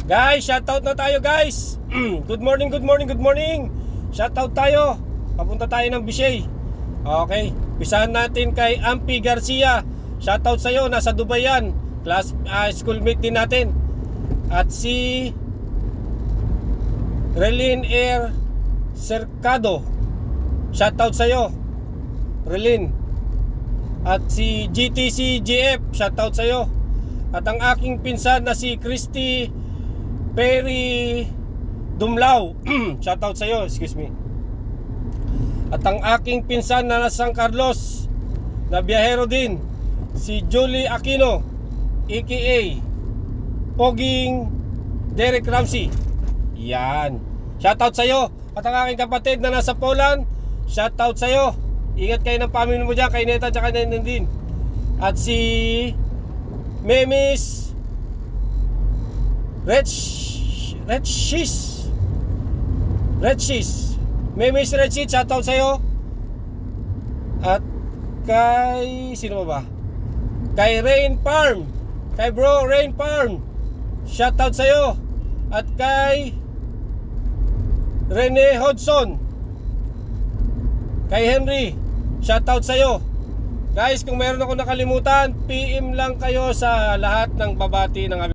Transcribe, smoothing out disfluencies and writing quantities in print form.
Guys, shoutout na tayo guys. Good morning, good morning, good morning. Shoutout tayo. Papunta tayo ng Bishay. Okay, pisahan natin kay Ampi Garcia. Shoutout sa'yo, nasa Dubai yan. Schoolmate din natin. At si Relin Air Cercado. Shoutout sa'yo, Relin. At si GTC GF, shoutout sa'yo. At ang aking pinsan na si Christy Perry Dumlao, shoutout sa'yo, excuse me. At ang aking pinsan na nasa San Carlos, na biyahero din, si Julie Aquino, aka Poging Derek Ramsey. Yan, shoutout sa'yo. At ang aking kapatid na nasa Poland, shoutout sa'yo. Ingat kayo ng pamilya mo dyan, kay Neta at kay Nendin. At si Memis Redshis Memis Redshis, shoutout sa'yo. At kay sino ba? Kay Rain Farm, kay bro Rain Farm, shoutout sa'yo. At kay Rene Hodson, kay Henry, shoutout sa'yo. Guys, kung meron ako nakalimutan, PM lang kayo sa lahat ng babati ng